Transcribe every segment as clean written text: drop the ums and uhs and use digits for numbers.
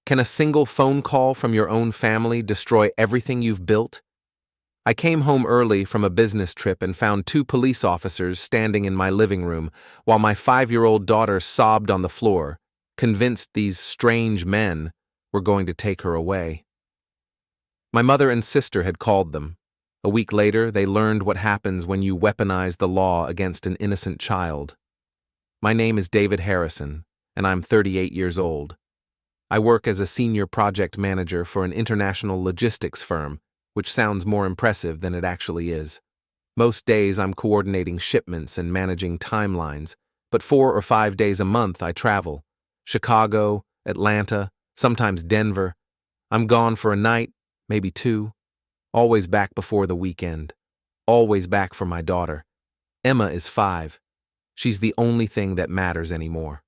Can a single phone call from your own family destroy everything you've built? I came home early from a business trip and found two police officers standing in my living room while my 5-year-old daughter sobbed on the floor, convinced these strange men were going to take her away. My mother and sister had called them. A week later, they learned what happens when you weaponize the law against an innocent child. My name is David Harrison, and I'm 38 years old. I work as a senior project manager for an international logistics firm, which sounds more impressive than it actually is. Most days I'm coordinating shipments and managing timelines, but 4 or 5 days a month I travel. Chicago, Atlanta, sometimes Denver. I'm gone for a night, maybe 2. Always back before the weekend. Always back for my daughter. Emma is 5. She's the only thing that matters anymore.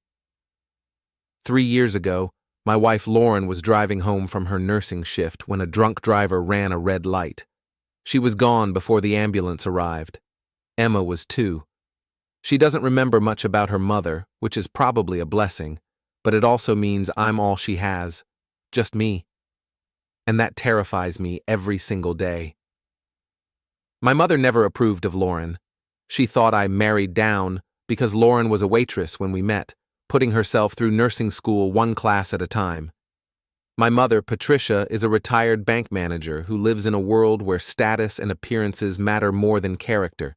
3 years ago, my wife Lauren was driving home from her nursing shift when a drunk driver ran a red light. She was gone before the ambulance arrived. Emma was 2. She doesn't remember much about her mother, which is probably a blessing, but it also means I'm all she has, just me. And that terrifies me every single day. My mother never approved of Lauren. She thought I married down because Lauren was a waitress when we met, putting herself through nursing school one class at a time. My mother, Patricia, is a retired bank manager who lives in a world where status and appearances matter more than character.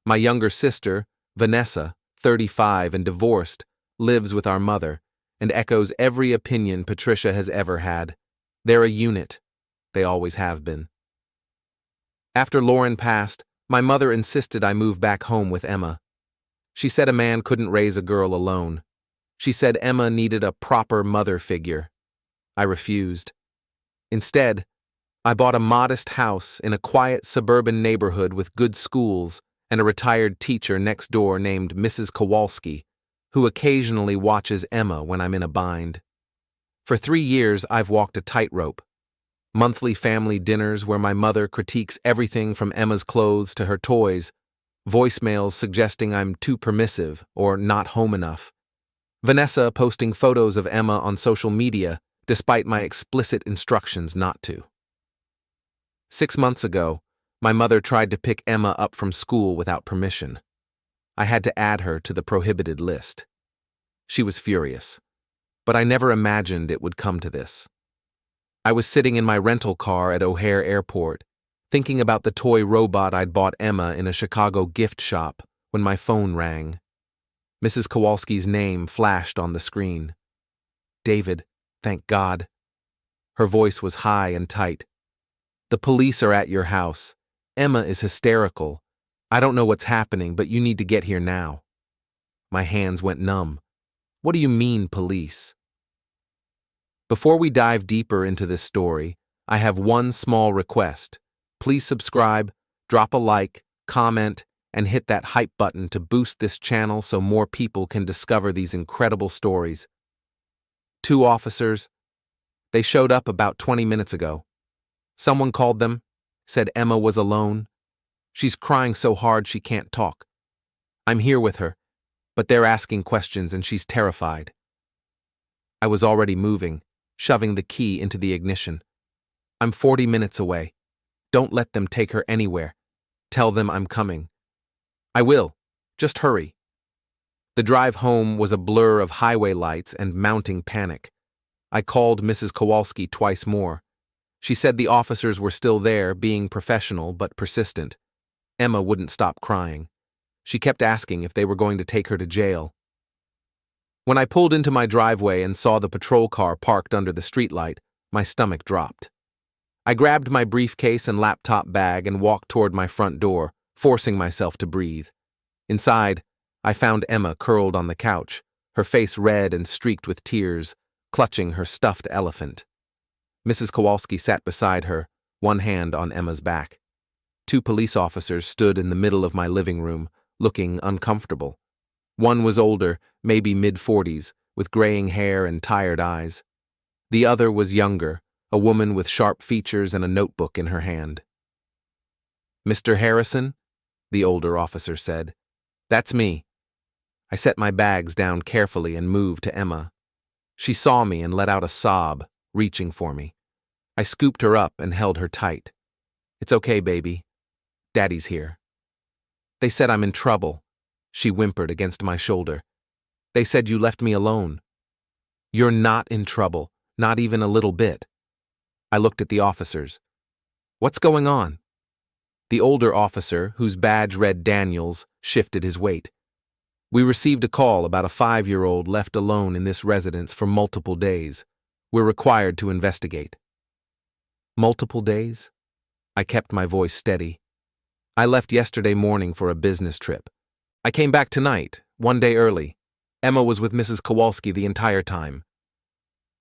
My younger sister, Vanessa, 35 and divorced, lives with our mother and echoes every opinion Patricia has ever had. They're a unit. They always have been. After Lauren passed, my mother insisted I move back home with Emma. She said a man couldn't raise a girl alone. She said Emma needed a proper mother figure. I refused. Instead, I bought a modest house in a quiet suburban neighborhood with good schools and a retired teacher next door named Mrs. Kowalski, who occasionally watches Emma when I'm in a bind. For 3 years, I've walked a tightrope. Monthly family dinners where my mother critiques everything from Emma's clothes to her toys, voicemails suggesting I'm too permissive or not home enough. Vanessa posting photos of Emma on social media despite my explicit instructions not to. 6 months ago, my mother tried to pick Emma up from school without permission. I had to add her to the prohibited list. She was furious, but I never imagined it would come to this. I was sitting in my rental car at O'Hare Airport, thinking about the toy robot I'd bought Emma in a Chicago gift shop when my phone rang. Mrs. Kowalski's name flashed on the screen. David, thank God. Her voice was high and tight. The police are at your house. Emma is hysterical. I don't know what's happening, but you need to get here now. My hands went numb. What do you mean, police? Before we dive deeper into this story, I have one small request. Please subscribe, drop a like, comment, and hit that hype button to boost this channel so more people can discover these incredible stories. 2 officers. They showed up about 20 minutes ago. Someone called them, said Emma was alone. She's crying so hard she can't talk. I'm here with her, but they're asking questions and she's terrified. I was already moving, shoving the key into the ignition. I'm 40 minutes away. Don't let them take her anywhere. Tell them I'm coming. I will. Just hurry. The drive home was a blur of highway lights and mounting panic. I called Mrs. Kowalski twice more. She said the officers were still there, being professional but persistent. Emma wouldn't stop crying. She kept asking if they were going to take her to jail. When I pulled into my driveway and saw the patrol car parked under the streetlight, my stomach dropped. I grabbed my briefcase and laptop bag and walked toward my front door, forcing myself to breathe. Inside, I found Emma curled on the couch, her face red and streaked with tears, clutching her stuffed elephant. Mrs. Kowalski sat beside her, one hand on Emma's back. 2 police officers stood in the middle of my living room, looking uncomfortable. One was older, maybe mid-40s, with graying hair and tired eyes. The other was younger, a woman with sharp features and a notebook in her hand. Mr. Harrison? The older officer said. That's me. I set my bags down carefully and moved to Emma. She saw me and let out a sob, reaching for me. I scooped her up and held her tight. "It's okay, baby. Daddy's here." "They said I'm in trouble," she whimpered against my shoulder. "They said you left me alone." "You're not in trouble, not even a little bit." I looked at the officers. "What's going on?" The older officer, whose badge read Daniels, shifted his weight. "We received a call about a 5-year-old left alone in this residence for multiple days. We're required to investigate." "Multiple days?" I kept my voice steady. "I left yesterday morning for a business trip. I came back tonight, one day early. Emma was with Mrs. Kowalski the entire time."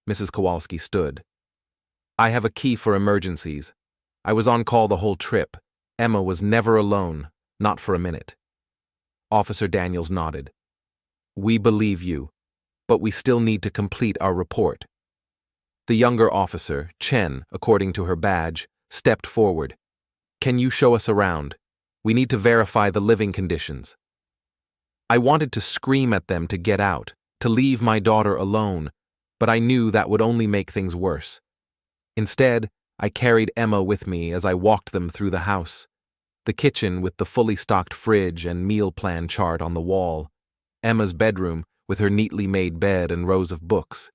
Mrs. Kowalski stood. "I have a key for emergencies. I was on call the whole trip. Emma was never alone, not for a minute." Officer Daniels nodded. "We believe you, but we still need to complete our report." The younger officer, Chen, according to her badge, stepped forward. "Can you show us around? We need to verify the living conditions." I wanted to scream at them to get out, to leave my daughter alone, but I knew that would only make things worse. Instead, I carried Emma with me as I walked them through the house. The kitchen with the fully stocked fridge and meal plan chart on the wall. Emma's bedroom with her neatly made bed and rows of books.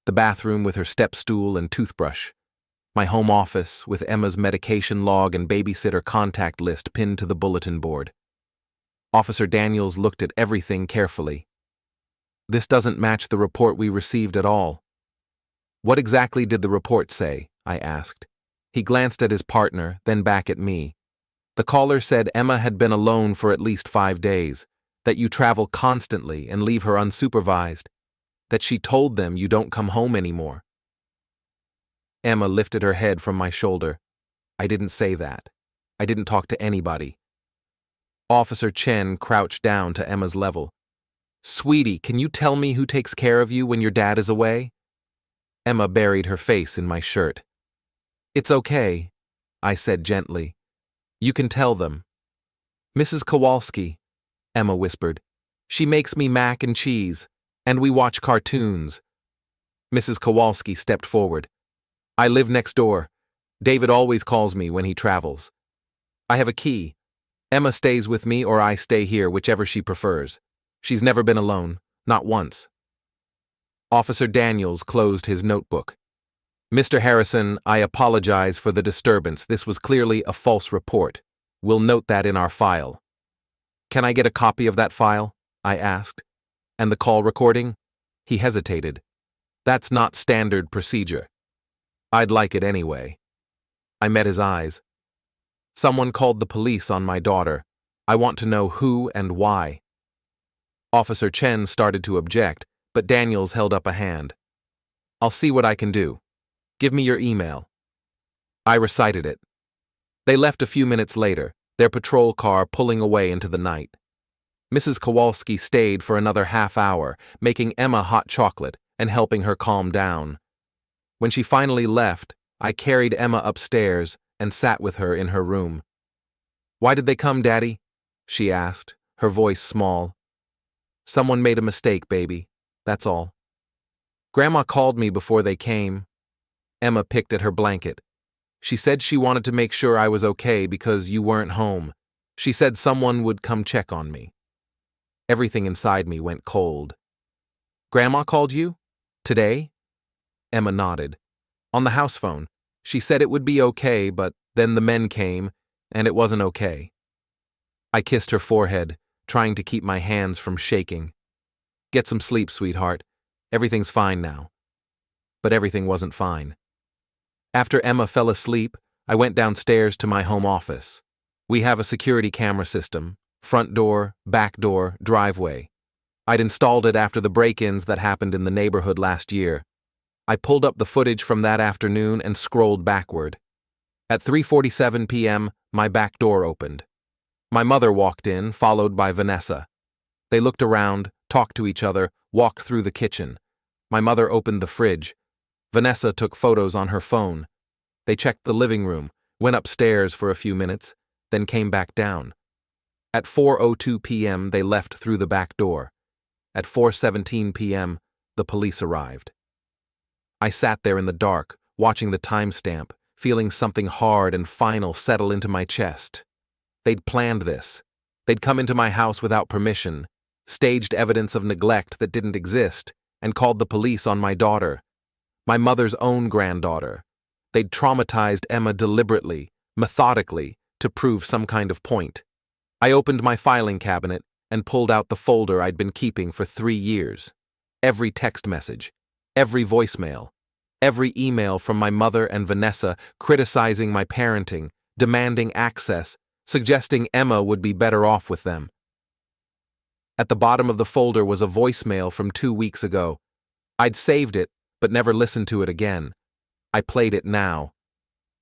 The bathroom with her step stool and toothbrush. My home office with Emma's medication log and babysitter contact list pinned to the bulletin board. Officer Daniels looked at everything carefully. "This doesn't match the report we received at all." "What exactly did the report say?" I asked. He glanced at his partner, then back at me. "The caller said Emma had been alone for at least 5 days, that you travel constantly and leave her unsupervised, that she told them you don't come home anymore." Emma lifted her head from my shoulder. "I didn't say that. I didn't talk to anybody." Officer Chen crouched down to Emma's level. "Sweetie, can you tell me who takes care of you when your dad is away?" Emma buried her face in my shirt. "It's okay," I said gently. "You can tell them." "Mrs. Kowalski," Emma whispered. "She makes me mac and cheese, and we watch cartoons." Mrs. Kowalski stepped forward. "I live next door. David always calls me when he travels. I have a key. Emma stays with me or I stay here, whichever she prefers. She's never been alone, not once." Officer Daniels closed his notebook. "Mr. Harrison, I apologize for the disturbance. This was clearly a false report. We'll note that in our file." "Can I get a copy of that file?" I asked. "And the call recording?" He hesitated. "That's not standard procedure." "I'd like it anyway." I met his eyes. "Someone called the police on my daughter. I want to know who and why." Officer Chen started to object, but Daniels held up a hand. "I'll see what I can do. Give me your email." I recited it. They left a few minutes later, their patrol car pulling away into the night. Mrs. Kowalski stayed for another half hour, making Emma hot chocolate and helping her calm down. When she finally left, I carried Emma upstairs and sat with her in her room. "Why did they come, Daddy?" she asked, her voice small. "Someone made a mistake, baby. That's all." "Grandma called me before they came." Emma picked at her blanket. "She said she wanted to make sure I was okay because you weren't home. She said someone would come check on me." Everything inside me went cold. "Grandma called you? Today?" Emma nodded. "On the house phone. She said it would be okay, but then the men came, and it wasn't okay." I kissed her forehead, trying to keep my hands from shaking. "Get some sleep, sweetheart. Everything's fine now." But everything wasn't fine. After Emma fell asleep, I went downstairs to my home office. We have a security camera system, front door, back door, driveway. I'd installed it after the break-ins that happened in the neighborhood last year. I pulled up the footage from that afternoon and scrolled backward. At 3:47 p.m., my back door opened. My mother walked in, followed by Vanessa. They looked around, talked to each other, walked through the kitchen. My mother opened the fridge. Vanessa took photos on her phone. They checked the living room, went upstairs for a few minutes, then came back down. At 4:02 p.m., they left through the back door. At 4:17 p.m., the police arrived. I sat there in the dark, watching the timestamp, feeling something hard and final settle into my chest. They'd planned this. They'd come into my house without permission, staged evidence of neglect that didn't exist, and called the police on my daughter, my mother's own granddaughter. They'd traumatized Emma deliberately, methodically, to prove some kind of point. I opened my filing cabinet and pulled out the folder I'd been keeping for 3 years. Every text message, every voicemail, every email from my mother and Vanessa criticizing my parenting, demanding access, suggesting Emma would be better off with them. At the bottom of the folder was a voicemail from 2 weeks ago. I'd saved it, but never listened to it again. I played it now.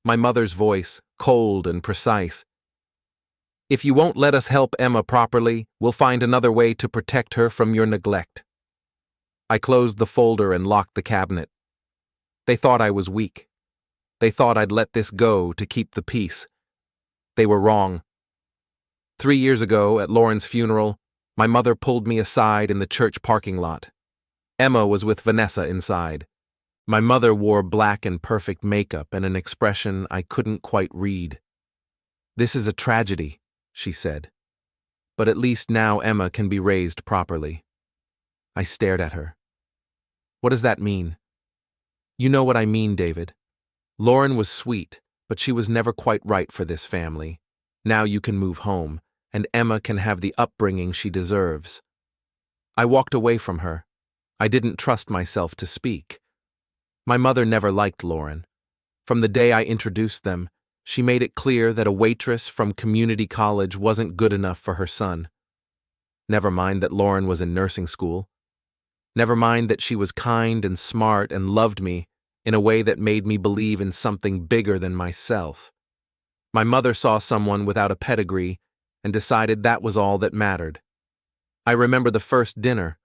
My mother's voice, cold and precise. "If you won't let us help Emma properly, we'll find another way to protect her from your neglect." I closed the folder and locked the cabinet. They thought I was weak. They thought I'd let this go to keep the peace. They were wrong. 3 years ago, at Lauren's funeral, my mother pulled me aside in the church parking lot. Emma was with Vanessa inside. My mother wore black and perfect makeup and an expression I couldn't quite read. "This is a tragedy," she said. "But at least now Emma can be raised properly." I stared at her. "What does that mean?" "You know what I mean, David. Lauren was sweet, but she was never quite right for this family. Now you can move home, and Emma can have the upbringing she deserves." I walked away from her. I didn't trust myself to speak. My mother never liked Lauren. From the day I introduced them, she made it clear that a waitress from community college wasn't good enough for her son. Never mind that Lauren was in nursing school. Never mind that she was kind and smart and loved me in a way that made me believe in something bigger than myself. My mother saw someone without a pedigree and decided that was all that mattered. I remember the first dinner.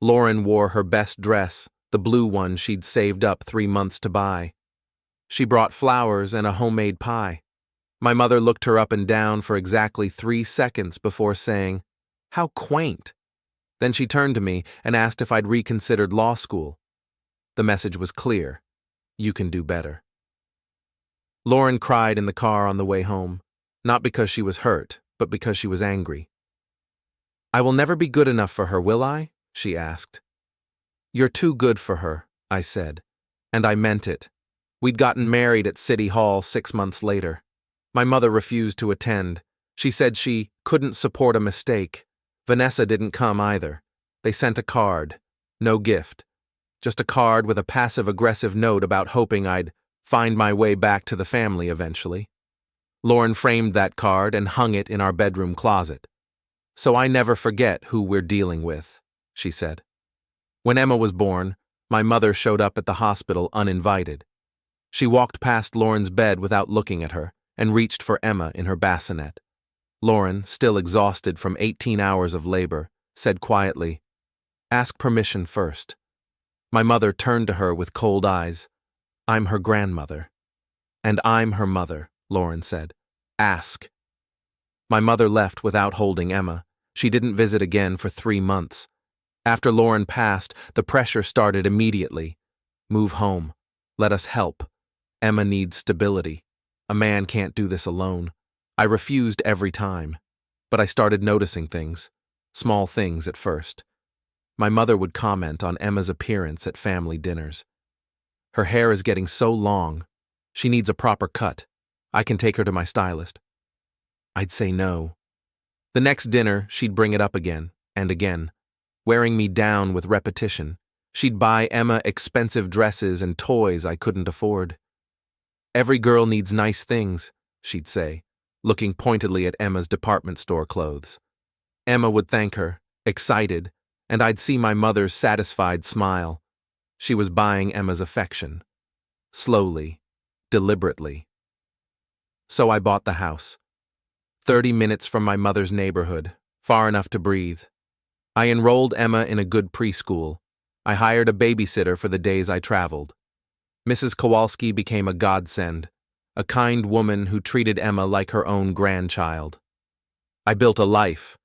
Lauren wore her best dress, the blue one she'd saved up 3 months to buy. She brought flowers and a homemade pie. My mother looked her up and down for exactly 3 seconds before saying, "How quaint." Then she turned to me and asked if I'd reconsidered law school. The message was clear. You can do better. Lauren cried in the car on the way home, not because she was hurt, but because she was angry. "I will never be good enough for her, will I?" she asked. "You're too good for her," I said, and I meant it. We'd gotten married at City Hall 6 months later. My mother refused to attend. She said she couldn't support a mistake. Vanessa didn't come either. They sent a card. No gift. Just a card with a passive-aggressive note about hoping I'd find my way back to the family eventually. Lauren framed that card and hung it in our bedroom closet. "So I never forget who we're dealing with," she said. When Emma was born, my mother showed up at the hospital uninvited. She walked past Lauren's bed without looking at her and reached for Emma in her bassinet. Lauren, still exhausted from 18 hours of labor, said quietly, "Ask permission first." My mother turned to her with cold eyes. "I'm her grandmother." "And I'm her mother," Lauren said. "Ask." My mother left without holding Emma. She didn't visit again for 3 months. After Lauren passed, the pressure started immediately. "Move home. Let us help. Emma needs stability. A man can't do this alone." I refused every time, but I started noticing things. Small things at first. My mother would comment on Emma's appearance at family dinners. "Her hair is getting so long. She needs a proper cut. I can take her to my stylist." I'd say no. The next dinner, she'd bring it up again and again, wearing me down with repetition. She'd buy Emma expensive dresses and toys I couldn't afford. "Every girl needs nice things," she'd say, looking pointedly at Emma's department store clothes. Emma would thank her, excited, and I'd see my mother's satisfied smile. She was buying Emma's affection. Slowly, deliberately. So I bought the house. 30 minutes from my mother's neighborhood, far enough to breathe. I enrolled Emma in a good preschool. I hired a babysitter for the days I traveled. Mrs. Kowalski became a godsend, a kind woman who treated Emma like her own grandchild. I built a life,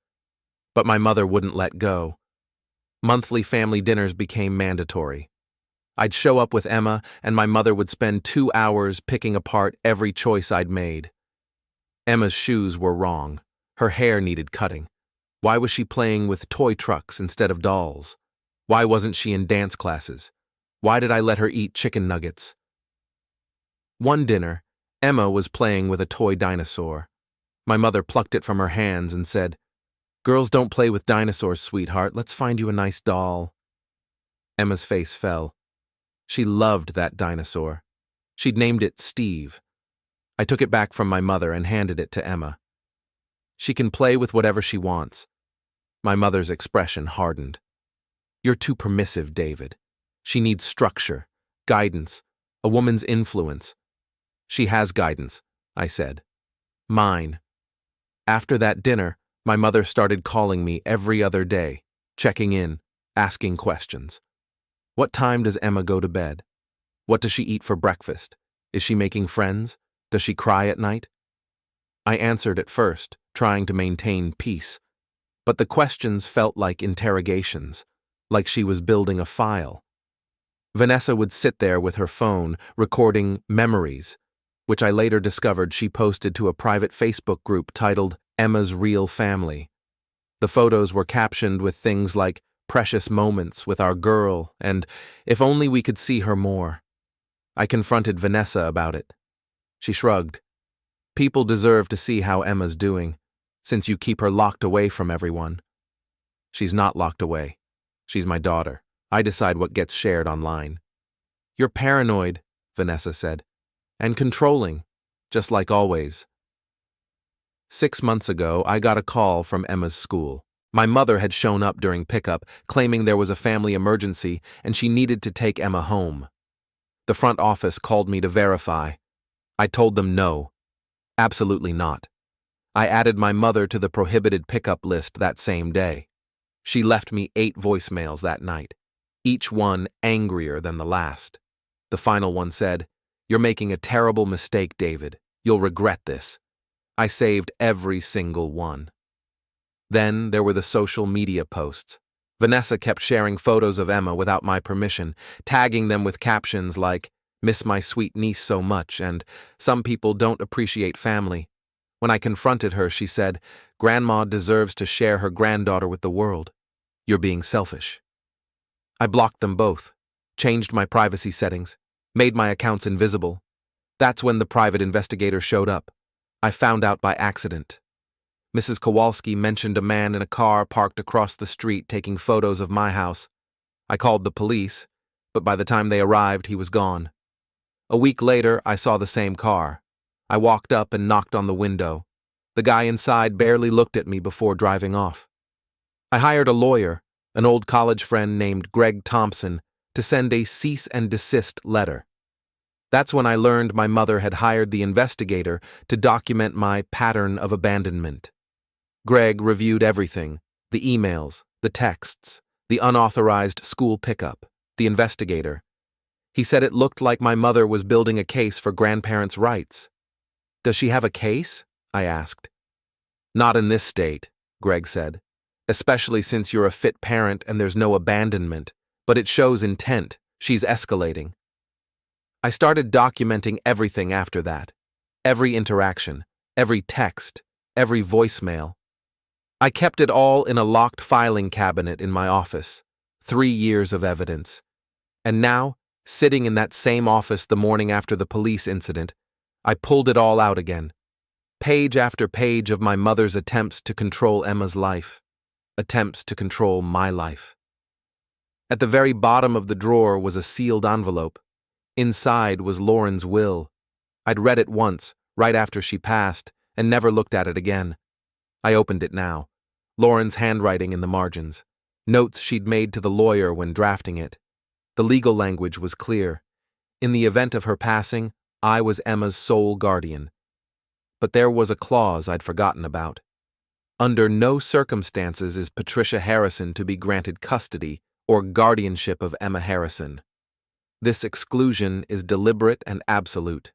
but my mother wouldn't let go. Monthly family dinners became mandatory. I'd show up with Emma, and my mother would spend 2 hours picking apart every choice I'd made. Emma's shoes were wrong. Her hair needed cutting. Why was she playing with toy trucks instead of dolls? Why wasn't she in dance classes? Why did I let her eat chicken nuggets? One dinner, Emma was playing with a toy dinosaur. My mother plucked it from her hands and said, "Girls don't play with dinosaurs, sweetheart. Let's find you a nice doll." Emma's face fell. She loved that dinosaur. She'd named it Steve. I took it back from my mother and handed it to Emma. "She can play with whatever she wants." My mother's expression hardened. "You're too permissive, David. She needs structure, guidance, a woman's influence." "She has guidance," I said. "Mine." After that dinner, my mother started calling me every other day, checking in, asking questions. What time does Emma go to bed? What does she eat for breakfast? Is she making friends? Does she cry at night? I answered at first, trying to maintain peace, but the questions felt like interrogations, like she was building a file. Vanessa would sit there with her phone, recording memories, which I later discovered she posted to a private Facebook group titled Emma's Real Family. The photos were captioned with things like "precious moments with our girl" and "if only we could see her more." I confronted Vanessa about it. She shrugged. "People deserve to see how Emma's doing, since you keep her locked away from everyone." "She's not locked away. She's my daughter. I decide what gets shared online." "You're paranoid," Vanessa said, "and controlling, just like always." 6 months ago, I got a call from Emma's school. My mother had shown up during pickup, claiming there was a family emergency and she needed to take Emma home. The front office called me to verify. I told them no. Absolutely not. I added my mother to the prohibited pickup list that same day. She left me 8 voicemails that night, each one angrier than the last. The final one said, "You're making a terrible mistake, David. You'll regret this." I saved every single one. Then there were the social media posts. Vanessa kept sharing photos of Emma without my permission, tagging them with captions like, "Miss my sweet niece so much," and "Some people don't appreciate family." When I confronted her, she said, "Grandma deserves to share her granddaughter with the world. You're being selfish." I blocked them both, changed my privacy settings, made my accounts invisible. That's when the private investigator showed up. I found out by accident. Mrs. Kowalski mentioned a man in a car parked across the street taking photos of my house. I called the police, but by the time they arrived, he was gone. A week later, I saw the same car. I walked up and knocked on the window. The guy inside barely looked at me before driving off. I hired a lawyer, an old college friend named Greg Thompson, to send a cease and desist letter. That's when I learned my mother had hired the investigator to document my pattern of abandonment. Greg reviewed everything: the emails, the texts, the unauthorized school pickup, the investigator. He said it looked like my mother was building a case for grandparents' rights. "Does she have a case?" I asked. "Not in this state," Greg said, "especially since you're a fit parent and there's no abandonment, but it shows intent. She's escalating." I started documenting everything after that. Every interaction, every text, every voicemail. I kept it all in a locked filing cabinet in my office. 3 years of evidence. And now, sitting in that same office the morning after the police incident, I pulled it all out again. Page after page of my mother's attempts to control Emma's life. Attempts to control my life. At the very bottom of the drawer was a sealed envelope. Inside was Lauren's will. I'd read it once, right after she passed, and never looked at it again. I opened it now. Lauren's handwriting in the margins. Notes she'd made to the lawyer when drafting it. The legal language was clear. In the event of her passing, I was Emma's sole guardian. But there was a clause I'd forgotten about. Under no circumstances is Patricia Harrison to be granted custody or guardianship of Emma Harrison. This exclusion is deliberate and absolute.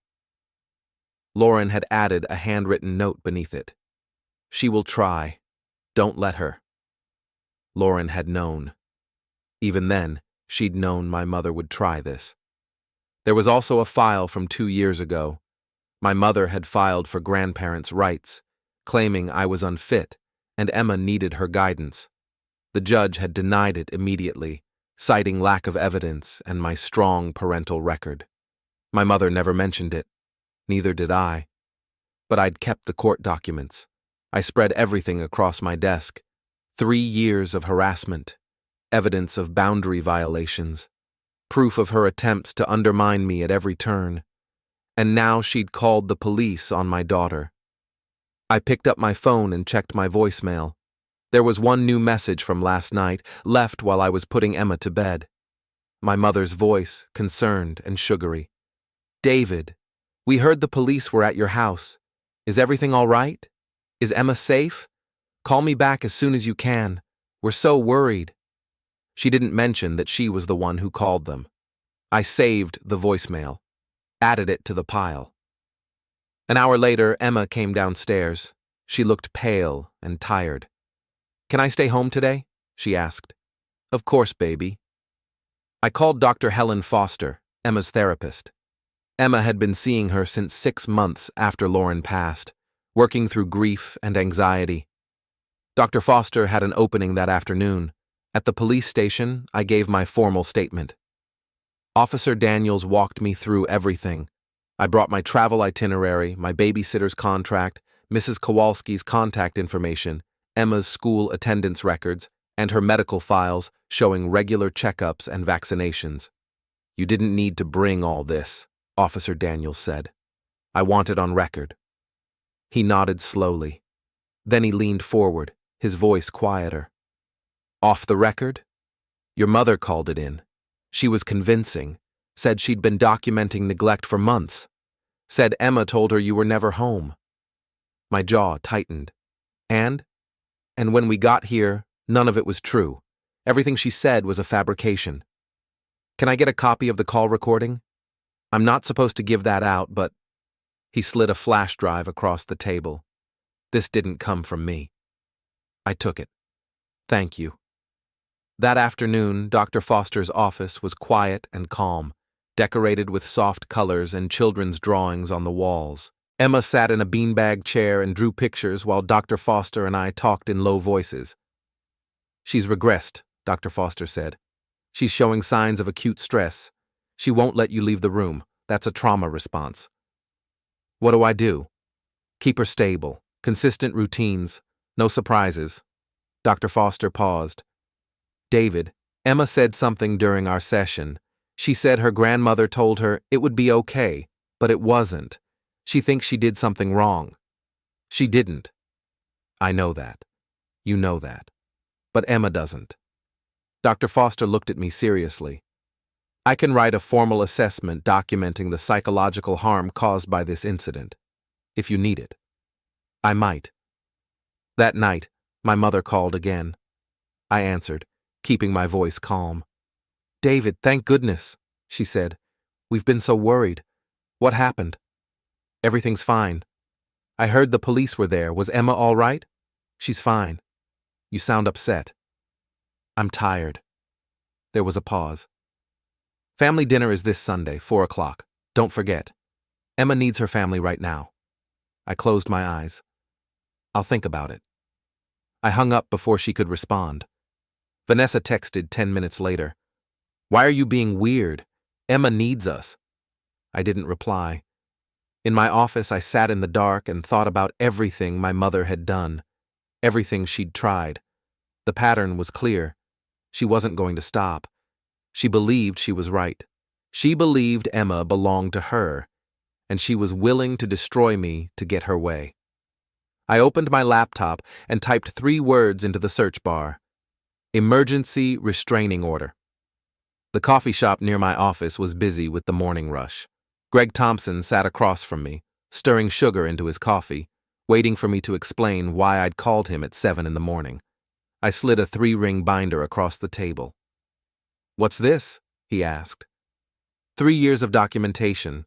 Lauren had added a handwritten note beneath it. "She will try. Don't let her." Lauren had known. Even then, She'd known my mother would try this. There was also a file from 2 years ago. My mother had filed for grandparents' rights, claiming I was unfit and Emma needed her guidance. The judge had denied it immediately, citing lack of evidence and my strong parental record. My mother never mentioned it. Neither did I. But I'd kept the court documents. I spread everything across my desk. 3 years of harassment, evidence of boundary violations, proof of her attempts to undermine me at every turn. And now she'd called the police on my daughter. I picked up my phone and checked my voicemail. There was one new message from last night, left while I was putting Emma to bed. My mother's voice, concerned and sugary. "David, we heard the police were at your house. Is everything all right? Is Emma safe? Call me back as soon as you can. We're so worried." She didn't mention that she was the one who called them. I saved the voicemail, added it to the pile. An hour later, Emma came downstairs. She looked pale and tired. "Can I stay home today?" she asked. "Of course, baby." I called Dr. Helen Foster, Emma's therapist. Emma had been seeing her since 6 months after Lauren passed, working through grief and anxiety. Dr. Foster had an opening that afternoon. At the police station, I gave my formal statement. Officer Daniels walked me through everything. I brought my travel itinerary, my babysitter's contract, Mrs. Kowalski's contact information, Emma's school attendance records, and her medical files showing regular checkups and vaccinations. "You didn't need to bring all this," Officer Daniels said. "I want it on record." He nodded slowly. Then he leaned forward, his voice quieter. "Off the record? Your mother called it in. She was convincing, said she'd been documenting neglect for months, said Emma told her you were never home." My jaw tightened. And when we got here, none of it was true. Everything she said was a fabrication. "Can I get a copy of the call recording? I'm not supposed to give that out, but..." He slid a flash drive across the table. This didn't come from me. I took it. "Thank you." That afternoon, Dr. Foster's office was quiet and calm, decorated with soft colors and children's drawings on the walls. Emma sat in a beanbag chair and drew pictures while Dr. Foster and I talked in low voices. "She's regressed," Dr. Foster said. "She's showing signs of acute stress. She won't let you leave the room. That's a trauma response." "What do I do?" "Keep her stable. Consistent routines. No surprises." Dr. Foster paused. "David, Emma said something during our session. She said her grandmother told her it would be okay, but it wasn't. She thinks she did something wrong." "She didn't." "I know that. You know that. But Emma doesn't." Dr. Foster looked at me seriously. "I can write a formal assessment documenting the psychological harm caused by this incident, if you need it." "I might." That night, my mother called again. I answered, keeping my voice calm. "David, thank goodness," she said. "We've been so worried. What happened?" "Everything's fine. I heard the police were there. Was Emma all right?" "She's fine. You sound upset." "I'm tired." There was a pause. "Family dinner is this Sunday, 4 o'clock. Don't forget. Emma needs her family right now." I closed my eyes. "I'll think about it." I hung up before she could respond. Vanessa texted 10 minutes later. "Why are you being weird? Emma needs us." I didn't reply. In my office, I sat in the dark and thought about everything my mother had done, everything she'd tried. The pattern was clear. She wasn't going to stop. She believed she was right. She believed Emma belonged to her, and she was willing to destroy me to get her way. I opened my laptop and typed 3 words into the search bar. Emergency restraining order. The coffee shop near my office was busy with the morning rush. Greg Thompson sat across from me, stirring sugar into his coffee, waiting for me to explain why I'd called him at 7 in the morning. I slid a 3-ring binder across the table. "What's this?" he asked. 3 years of documentation,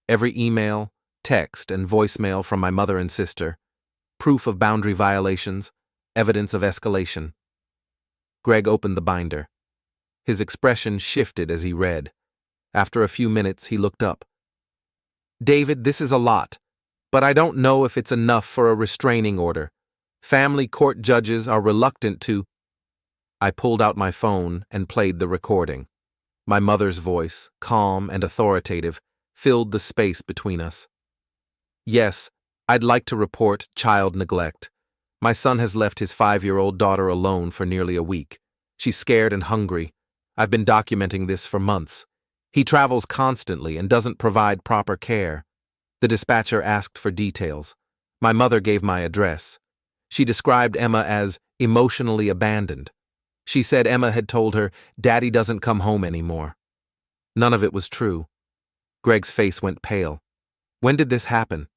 every email, text, and voicemail from my mother and sister, proof of boundary violations, evidence of escalation. Greg opened the binder. His expression shifted as he read. After a few minutes, he looked up. David, this is a lot, but I don't know if it's enough for a restraining order. Family court judges are reluctant to. I pulled out my phone and played the recording. My mother's voice, calm and authoritative, filled the space between us. Yes, I'd like to report child neglect. My son has left his 5-year-old daughter alone for nearly a week. She's scared and hungry. I've been documenting this for months. He travels constantly and doesn't provide proper care. The dispatcher asked for details. My mother gave my address. She described Emma as emotionally abandoned. She said Emma had told her, "Daddy doesn't come home anymore." None of it was true. Greg's face went pale. When did this happen?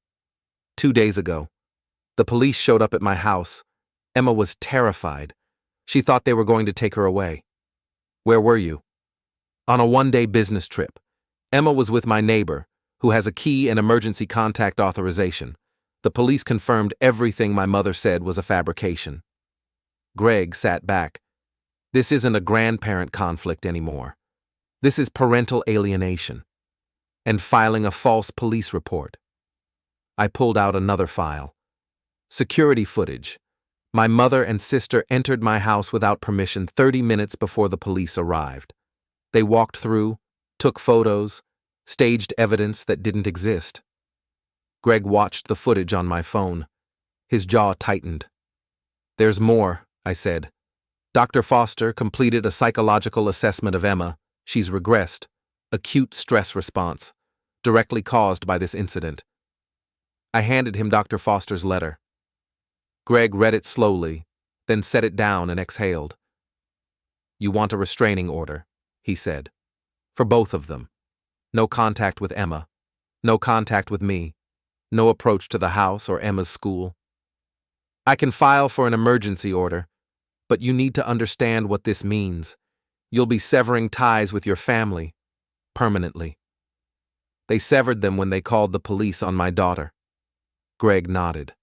2 days ago. The police showed up at my house. Emma was terrified. She thought they were going to take her away. Where were you? On a one-day business trip. Emma was with my neighbor, who has a key and emergency contact authorization. The police confirmed everything my mother said was a fabrication. Greg sat back. This isn't a grandparent conflict anymore. This is parental alienation. And filing a false police report. I pulled out another file. Security footage. My mother and sister entered my house without permission 30 minutes before the police arrived. They walked through, took photos, staged evidence that didn't exist. Greg watched the footage on my phone. His jaw tightened. There's more, I said. Dr. Foster completed a psychological assessment of Emma. She's regressed. Acute stress response, directly caused by this incident. I handed him Dr. Foster's letter. Greg read it slowly, then set it down and exhaled. You want a restraining order, he said. For both of them. No contact with Emma. No contact with me. No approach to the house or Emma's school. I can file for an emergency order, but you need to understand what this means. You'll be severing ties with your family, permanently. They severed them when they called the police on my daughter. Greg nodded.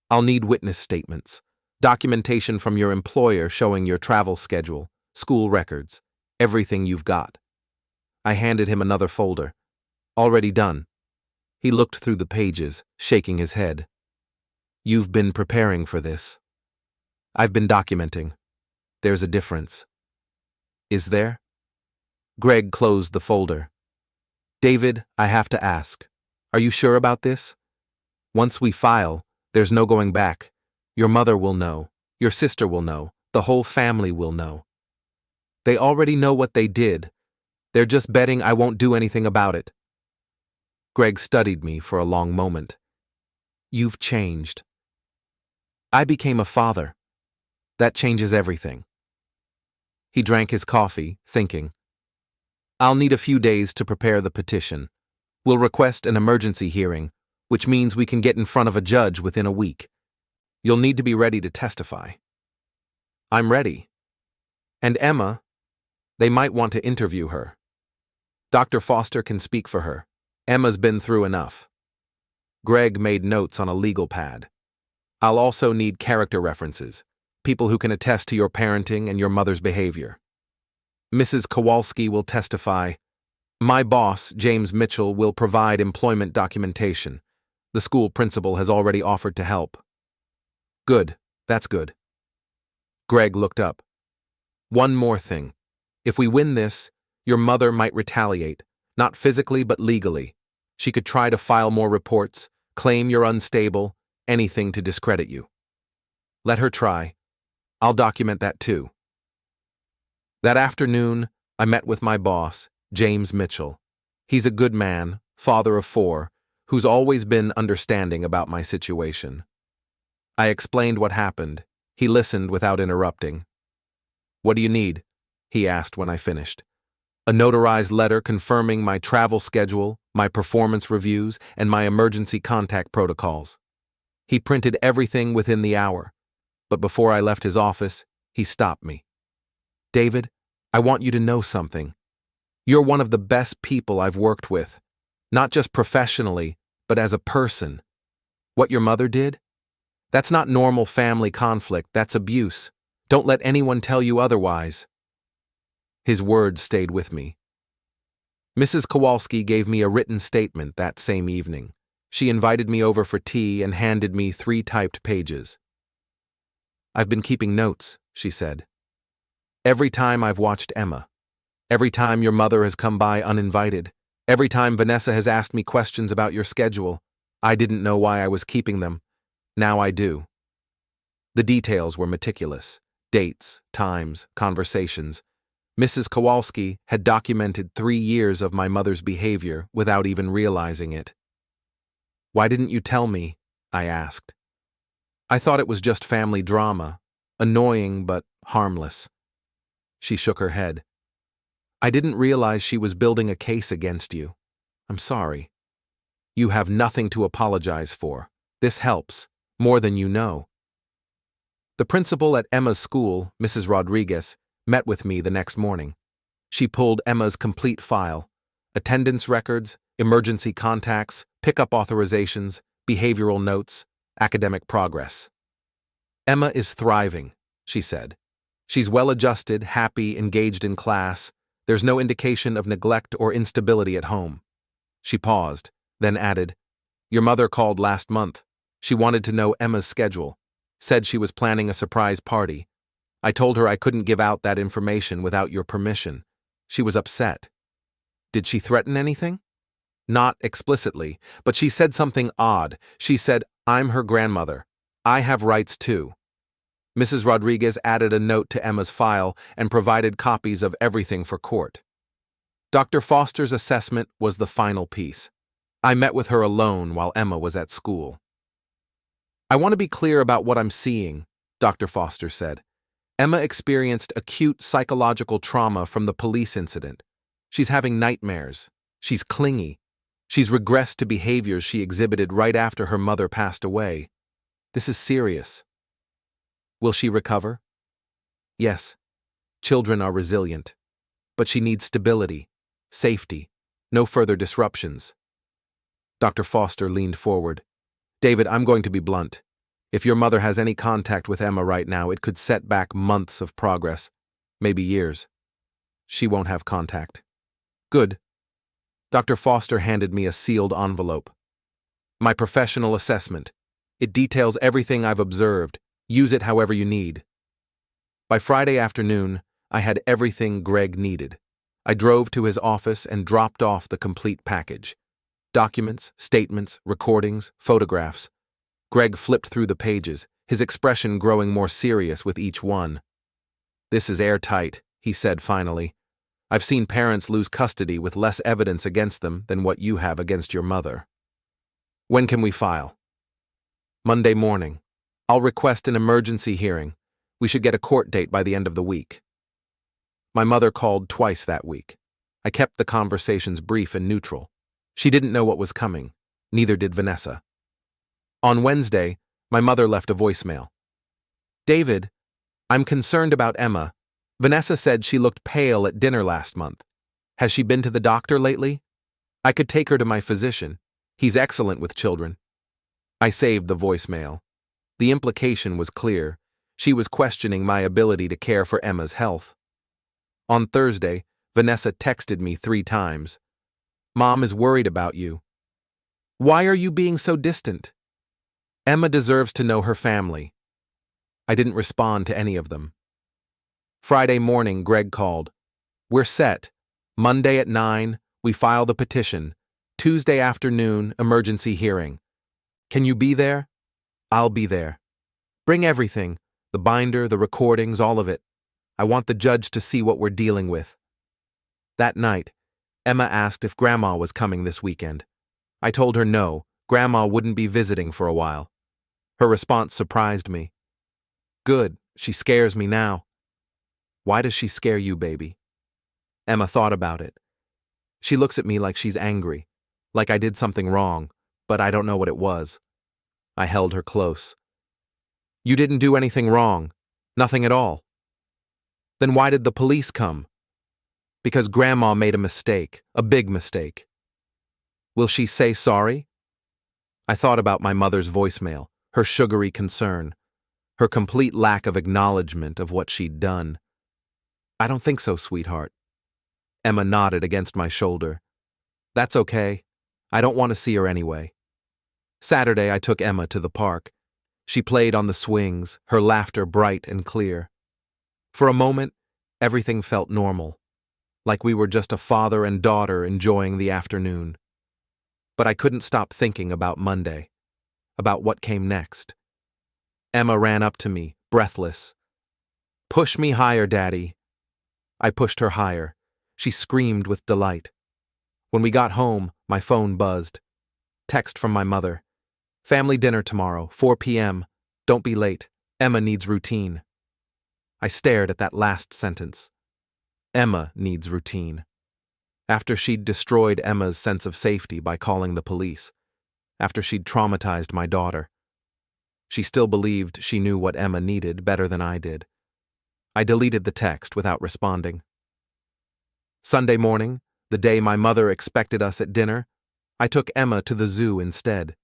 I'll need witness statements, documentation from your employer showing your travel schedule, school records, everything you've got. I handed him another folder. Already done. He looked through the pages, shaking his head. You've been preparing for this. I've been documenting. There's a difference. Is there? Greg closed the folder. David, I have to ask. Are you sure about this? Once we file, there's no going back. Your mother will know. Your sister will know. The whole family will know. They already know what they did. They're just betting I won't do anything about it. Greg studied me for a long moment. You've changed. I became a father. That changes everything. He drank his coffee, thinking. I'll need a few days to prepare the petition. We'll request an emergency hearing, which means we can get in front of a judge within a week. You'll need to be ready to testify. I'm ready. And Emma, they might want to interview her. Dr. Foster can speak for her. Emma's been through enough. Greg made notes on a legal pad. I'll also need character references, people who can attest to your parenting and your mother's behavior. Mrs. Kowalski will testify. My boss, James Mitchell, will provide employment documentation. The school principal has already offered to help. Good, that's good. Greg looked up. One more thing. If we win this, your mother might retaliate, not physically but legally. She could try to file more reports, claim you're unstable, anything to discredit you. Let her try. I'll document that too. That afternoon, I met with my boss, James Mitchell. He's a good man, father of 4, who's always been understanding about my situation. I explained what happened. He listened without interrupting. What do you need? He asked when I finished. A notarized letter confirming my travel schedule, my performance reviews, and my emergency contact protocols. He printed everything within the hour, but before I left his office, he stopped me. David, I want you to know something. You're one of the best people I've worked with, not just professionally, but as a person. What your mother did? That's not normal family conflict, that's abuse. Don't let anyone tell you otherwise. His words stayed with me. Mrs. Kowalski gave me a written statement that same evening. She invited me over for tea and handed me 3 typed pages. "I've been keeping notes," she said. "Every time I've watched Emma. Every time your mother has come by uninvited. Every time Vanessa has asked me questions about your schedule. I didn't know why I was keeping them. Now I do." The details were meticulous. Dates, times, conversations. Mrs. Kowalski had documented 3 years of my mother's behavior without even realizing it. "Why didn't you tell me?" I asked. "I thought it was just family drama, annoying but harmless." She shook her head. "I didn't realize she was building a case against you. I'm sorry. You have nothing to apologize for. This helps, more than you know." The principal at Emma's school, Mrs. Rodriguez, met with me the next morning. She pulled Emma's complete file: attendance records, emergency contacts, pickup authorizations, behavioral notes, academic progress. "Emma is thriving," she said. "She's well-adjusted, happy, engaged in class. There's no indication of neglect or instability at home." She paused, then added, "Your mother called last month. She wanted to know Emma's schedule. Said she was planning a surprise party. I told her I couldn't give out that information without your permission. She was upset." "Did she threaten anything?" "Not explicitly, but she said something odd. She said, 'I'm her grandmother. I have rights too.'" Mrs. Rodriguez added a note to Emma's file and provided copies of everything for court. Dr. Foster's assessment was the final piece. I met with her alone while Emma was at school. "I want to be clear about what I'm seeing," Dr. Foster said. "Emma experienced acute psychological trauma from the police incident. She's having nightmares. She's clingy. She's regressed to behaviors she exhibited right after her mother passed away. This is serious." "Will she recover?" "Yes. Children are resilient. But she needs stability, safety, no further disruptions." Dr. Foster leaned forward. "David, I'm going to be blunt. If your mother has any contact with Emma right now, it could set back months of progress, maybe years. She won't have contact." "Good." Dr. Foster handed me a sealed envelope. "My professional assessment. It details everything I've observed. Use it however you need." By Friday afternoon, I had everything Greg needed. I drove to his office and dropped off the complete package. Documents, statements, recordings, photographs. Greg flipped through the pages, his expression growing more serious with each one. "This is airtight," he said finally. "I've seen parents lose custody with less evidence against them than what you have against your mother." "When can we file?" "Monday morning. I'll request an emergency hearing. We should get a court date by the end of the week." My mother called twice that week. I kept the conversations brief and neutral. She didn't know what was coming. Neither did Vanessa. On Wednesday, my mother left a voicemail. "David, I'm concerned about Emma. Vanessa said she looked pale at dinner last month. Has she been to the doctor lately? I could take her to my physician. He's excellent with children." I saved the voicemail. The implication was clear. She was questioning my ability to care for Emma's health. On Thursday, Vanessa texted me 3 times. "Mom is worried about you." "Why are you being so distant?" "Emma deserves to know her family." I didn't respond to any of them. Friday morning, Greg called. "We're set. Monday at 9, we file the petition. Tuesday afternoon, emergency hearing. Can you be there?" "I'll be there. Bring everything, the binder, the recordings, all of it. I want the judge to see what we're dealing with." That night, Emma asked if Grandma was coming this weekend. I told her no, Grandma wouldn't be visiting for a while. Her response surprised me. "Good, she scares me now." "Why does she scare you, baby?" Emma thought about it. She looks at me like she's angry, like I did something wrong, but I don't know what it was. I held her close. "You didn't do anything wrong. Nothing at all." "Then why did the police come?" "Because Grandma made a mistake, a big mistake." "Will she say sorry?" I thought about my mother's voicemail, her sugary concern, her complete lack of acknowledgement of what she'd done. "I don't think so, sweetheart. Emma nodded against my shoulder. That's okay. I don't want to see her anyway. Saturday, I took Emma to the park. She played on the swings, her laughter bright and clear. For a moment, everything felt normal, like we were just a father and daughter enjoying the afternoon. But I couldn't stop thinking about Monday, about what came next. Emma ran up to me, breathless. "Push me higher, Daddy." I pushed her higher. She screamed with delight. When we got home, my phone buzzed. Text from my mother. "Family dinner tomorrow, 4 p.m. Don't be late. Emma needs routine." I stared at that last sentence. Emma needs routine. After she'd destroyed Emma's sense of safety by calling the police. After she'd traumatized my daughter. She still believed she knew what Emma needed better than I did. I deleted the text without responding. Sunday morning, the day my mother expected us at dinner, I took Emma to the zoo instead.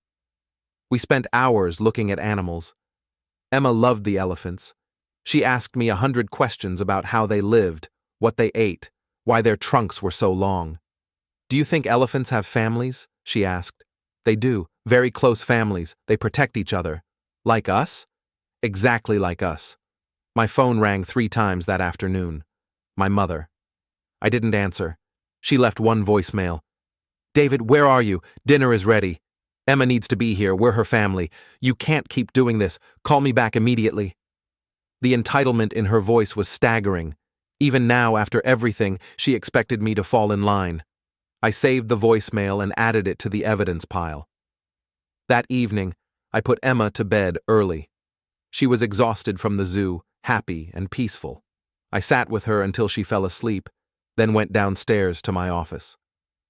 We spent hours looking at animals. Emma loved the elephants. She asked me 100 questions about how they lived, what they ate, why their trunks were so long. "Do you think elephants have families?" she asked. "They do, very close families. They protect each other." "Like us?" "Exactly like us." My phone rang 3 times that afternoon. My mother. I didn't answer. She left one voicemail. "David, where are you? Dinner is ready. Emma needs to be here. We're her family. You can't keep doing this. Call me back immediately." The entitlement in her voice was staggering. Even now, after everything, she expected me to fall in line. I saved the voicemail and added it to the evidence pile. That evening, I put Emma to bed early. She was exhausted from the zoo, happy and peaceful. I sat with her until she fell asleep, then went downstairs to my office.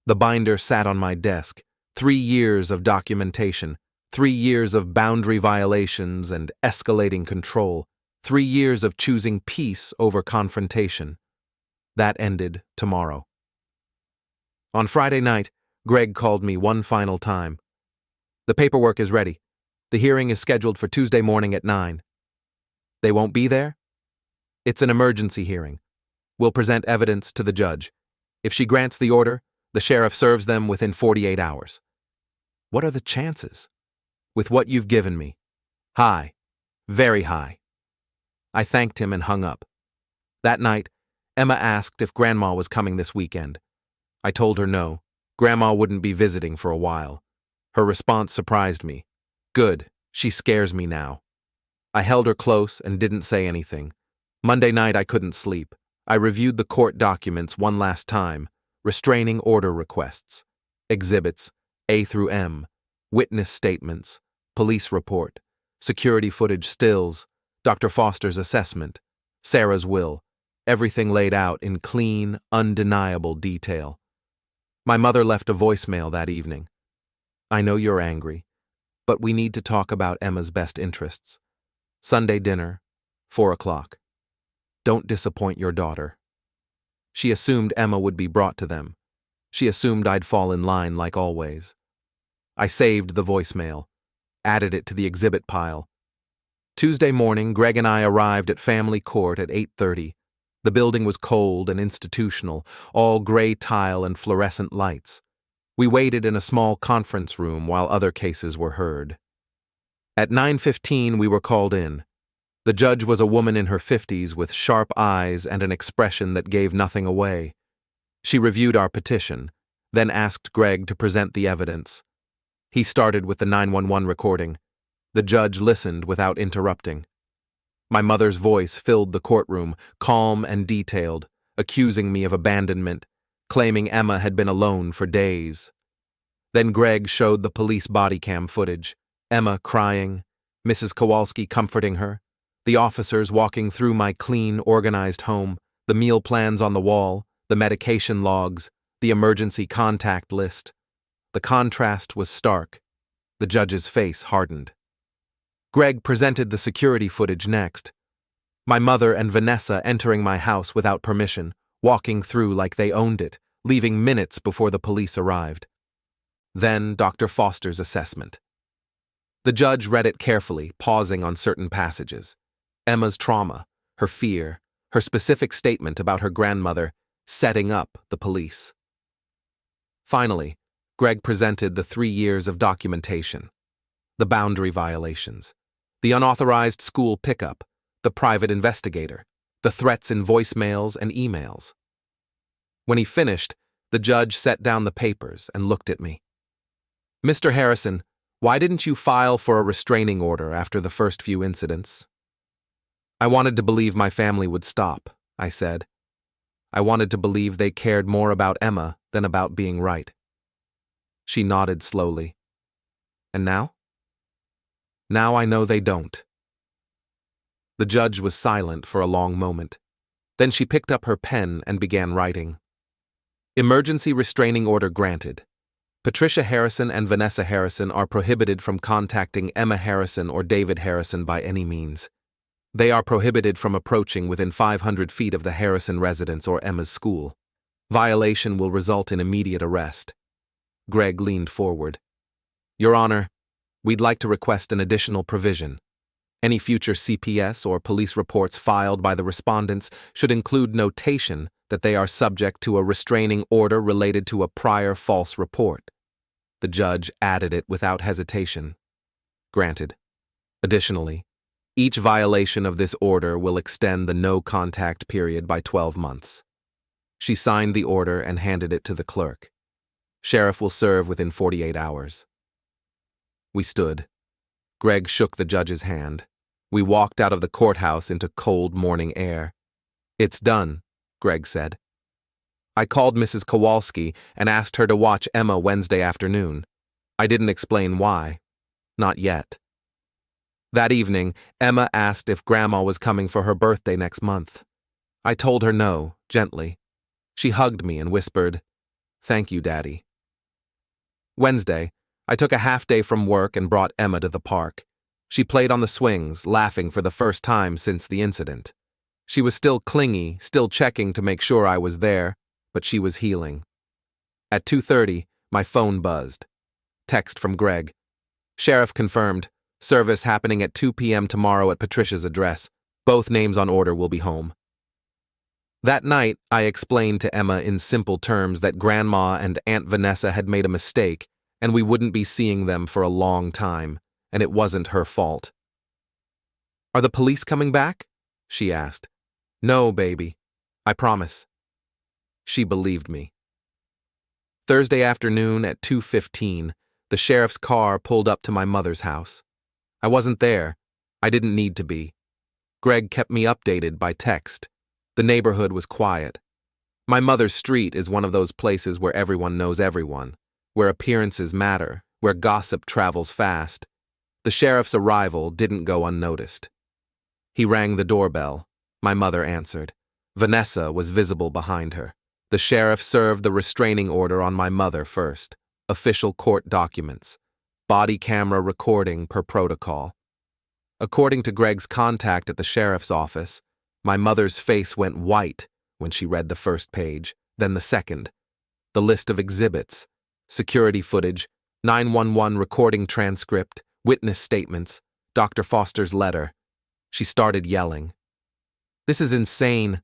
The binder sat on my desk. 3 years of documentation, 3 years of boundary violations and escalating control, 3 years of choosing peace over confrontation. That ended tomorrow. On Friday night, Greg called me one final time. "The paperwork is ready. The hearing is scheduled for Tuesday morning at 9. "They won't be there?" "It's an emergency hearing. We'll present evidence to the judge. If she grants the order, the sheriff serves them within 48 hours. "What are the chances?" "With what you've given me. High. Very high." I thanked him and hung up. That night, Emma asked if Grandma was coming this weekend. I told her no. Grandma wouldn't be visiting for a while. Her response surprised me. "Good. She scares me now." I held her close and didn't say anything. Monday night I couldn't sleep. I reviewed the court documents one last time. Restraining order requests. Exhibits, A through M. Witness statements. Police report. Security footage stills. Dr. Foster's assessment. Sarah's will. Everything laid out in clean, undeniable detail. My mother left a voicemail that evening. "I know you're angry, but we need to talk about Emma's best interests. Sunday dinner, 4 o'clock. Don't disappoint your daughter." She assumed Emma would be brought to them. She assumed I'd fall in line like always. I saved the voicemail, added it to the exhibit pile. Tuesday morning, Greg and I arrived at family court at 8:30. The building was cold and institutional, all gray tile and fluorescent lights. We waited in a small conference room while other cases were heard. At 9:15, we were called in. The judge was a woman in her 50s with sharp eyes and an expression that gave nothing away. She reviewed our petition, then asked Greg to present the evidence. He started with the 911 recording. The judge listened without interrupting. My mother's voice filled the courtroom, calm and detailed, accusing me of abandonment, claiming Emma had been alone for days. Then Greg showed the police body cam footage, Emma crying, Mrs. Kowalski comforting her, the officers walking through my clean, organized home, the meal plans on the wall, the medication logs, the emergency contact list. The contrast was stark. The judge's face hardened. Greg presented the security footage next. My mother and Vanessa entering my house without permission, walking through like they owned it, leaving minutes before the police arrived. Then Dr. Foster's assessment. The judge read it carefully, pausing on certain passages. Emma's trauma, her fear, her specific statement about her grandmother, setting up the police. Finally, Greg presented the 3 years of documentation, the boundary violations, the unauthorized school pickup, the private investigator, the threats in voicemails and emails. When he finished, the judge set down the papers and looked at me. "Mr. Harrison, why didn't you file for a restraining order after the first few incidents?" "I wanted to believe my family would stop," I said. "I wanted to believe they cared more about Emma than about being right." She nodded slowly. "And now?" "Now I know they don't." The judge was silent for a long moment. Then she picked up her pen and began writing. "Emergency restraining order granted. Patricia Harrison and Vanessa Harrison are prohibited from contacting Emma Harrison or David Harrison by any means. They are prohibited from approaching within 500 feet of the Harrison residence or Emma's school. Violation will result in immediate arrest." Greg leaned forward. "Your Honor, we'd like to request an additional provision. Any future CPS or police reports filed by the respondents should include notation that they are subject to a restraining order related to a prior false report." The judge added it without hesitation. "Granted. Additionally, each violation of this order will extend the no-contact period by 12 months. She signed the order and handed it to the clerk. "Sheriff will serve within 48 hours. We stood. Greg shook the judge's hand. We walked out of the courthouse into cold morning air. "It's done," Greg said. "I called Mrs. Kowalski and asked her to watch Emma Wednesday afternoon. I didn't explain why. Not yet. That evening, Emma asked if Grandma was coming for her birthday next month. I told her no, gently. She hugged me and whispered, 'Thank you, Daddy.' Wednesday, I took a half day from work and brought Emma to the park. She played on the swings, laughing for the first time since the incident. She was still clingy, still checking to make sure I was there, but she was healing. At 2:30, my phone buzzed. Text from Greg. "Sheriff confirmed. Service happening at 2 p.m. tomorrow at Patricia's address. Both names on order will be home." That night, I explained to Emma in simple terms that Grandma and Aunt Vanessa had made a mistake, and we wouldn't be seeing them for a long time, and it wasn't her fault. "Are the police coming back?" she asked. "No, baby. I promise." She believed me. Thursday afternoon at 2:15, the sheriff's car pulled up to my mother's house. I wasn't there. I didn't need to be. Greg kept me updated by text. The neighborhood was quiet. My mother's street is one of those places where everyone knows everyone, where appearances matter, where gossip travels fast. The sheriff's arrival didn't go unnoticed. He rang the doorbell. My mother answered. Vanessa was visible behind her. The sheriff served the restraining order on my mother first. Official court documents. Body camera recording per protocol. According to Greg's contact at the sheriff's office, my mother's face went white when she read the first page, then the second. The list of exhibits, security footage, 911 recording transcript, witness statements, Dr. Foster's letter. She started yelling. "This is insane.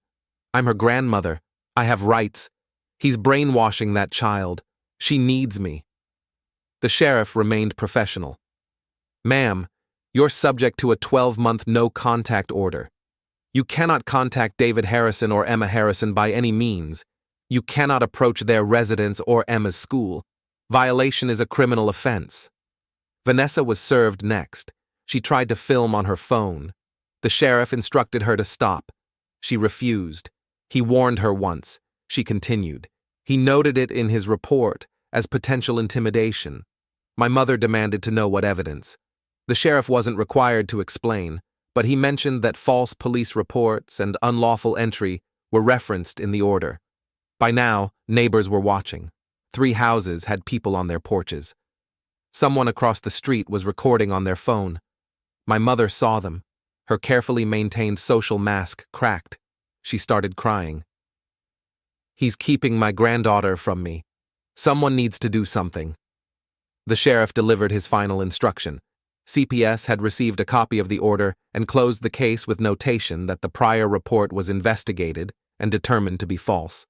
I'm her grandmother. I have rights. He's brainwashing that child. She needs me." The sheriff remained professional. "Ma'am, you're subject to a 12-month no-contact order. You cannot contact David Harrison or Emma Harrison by any means. You cannot approach their residence or Emma's school. Violation is a criminal offense." Vanessa was served next. She tried to film on her phone. The sheriff instructed her to stop. She refused. He warned her once. She continued. He noted it in his report as potential intimidation. My mother demanded to know what evidence. The sheriff wasn't required to explain, but he mentioned that false police reports and unlawful entry were referenced in the order. By now, neighbors were watching. 3 houses had people on their porches. Someone across the street was recording on their phone. My mother saw them. Her carefully maintained social mask cracked. She started crying. "He's keeping my granddaughter from me. Someone needs to do something." The sheriff delivered his final instruction. CPS had received a copy of the order and closed the case with notation that the prior report was investigated and determined to be false.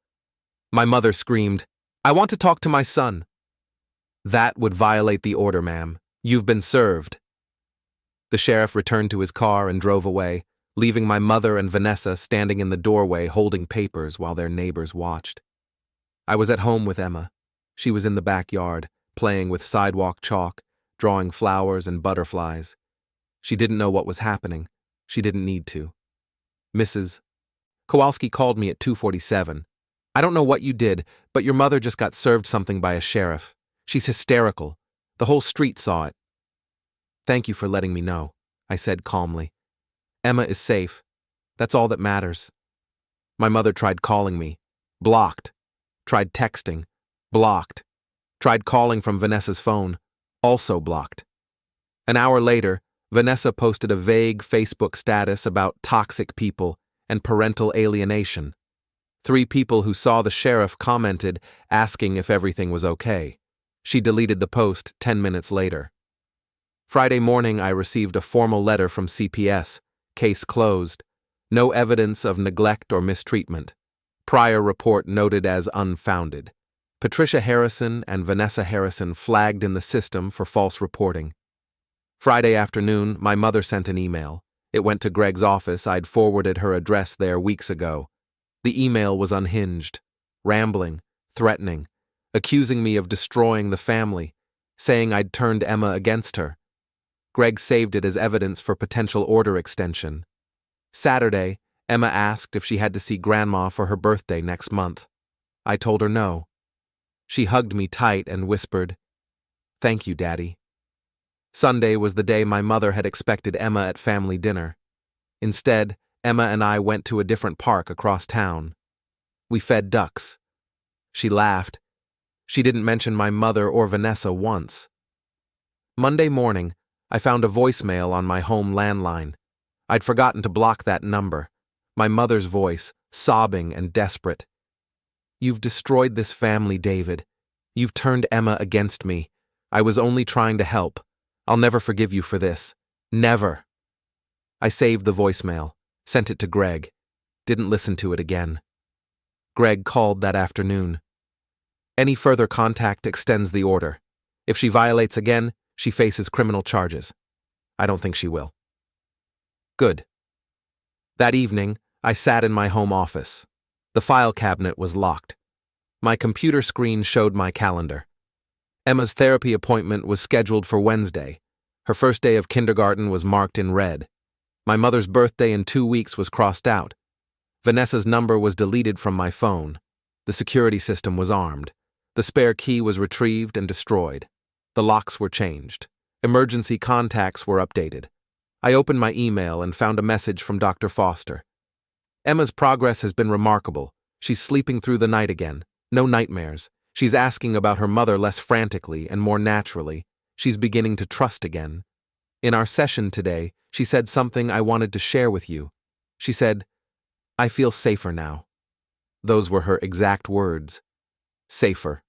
My mother screamed, "I want to talk to my son." "That would violate the order, ma'am. You've been served." The sheriff returned to his car and drove away, leaving my mother and Vanessa standing in the doorway holding papers while their neighbors watched. I was at home with Emma. She was in the backyard, playing with sidewalk chalk, drawing flowers and butterflies. She didn't know what was happening. She didn't need to. Mrs. Kowalski called me at 2:47. "I don't know what you did, but your mother just got served something by a sheriff. She's hysterical. The whole street saw it." "Thank you for letting me know," I said calmly. "Emma is safe. That's all that matters." My mother tried calling me. Blocked. Tried texting. Blocked. Tried calling from Vanessa's phone. Also blocked. An hour later, Vanessa posted a vague Facebook status about toxic people and parental alienation. 3 people who saw the sheriff commented, asking if everything was okay. She deleted the post 10 minutes later. Friday morning, I received a formal letter from CPS. Case closed. No evidence of neglect or mistreatment. Prior report noted as unfounded. Patricia Harrison and Vanessa Harrison flagged in the system for false reporting. Friday afternoon, my mother sent an email. It went to Greg's office. I'd forwarded her address there weeks ago. The email was unhinged, rambling, threatening, accusing me of destroying the family, saying I'd turned Emma against her. Greg saved it as evidence for potential order extension. Saturday, Emma asked if she had to see Grandma for her birthday next month. I told her no. She hugged me tight and whispered, "Thank you, Daddy." Sunday was the day my mother had expected Emma at family dinner. Instead, Emma and I went to a different park across town. We fed ducks. She laughed. She didn't mention my mother or Vanessa once. Monday morning, I found a voicemail on my home landline. I'd forgotten to block that number. My mother's voice, sobbing and desperate. "You've destroyed this family, David. You've turned Emma against me. I was only trying to help. I'll never forgive you for this. Never." I saved the voicemail, sent it to Greg. Didn't listen to it again. Greg called that afternoon. "Any further contact extends the order. If she violates again, she faces criminal charges." I don't think she will. Good. That evening, I sat in my home office. The file cabinet was locked. My computer screen showed my calendar. Emma's therapy appointment was scheduled for Wednesday. Her first day of kindergarten was marked in red. My mother's birthday in 2 weeks was crossed out. Vanessa's number was deleted from my phone. The security system was armed. The spare key was retrieved and destroyed. The locks were changed. Emergency contacts were updated. I opened my email and found a message from Dr. Foster. "Emma's progress has been remarkable. She's sleeping through the night again. No nightmares. She's asking about her mother less frantically and more naturally. She's beginning to trust again. In our session today, she said something I wanted to share with you. She said, 'I feel safer now.'" Those were her exact words. Safer.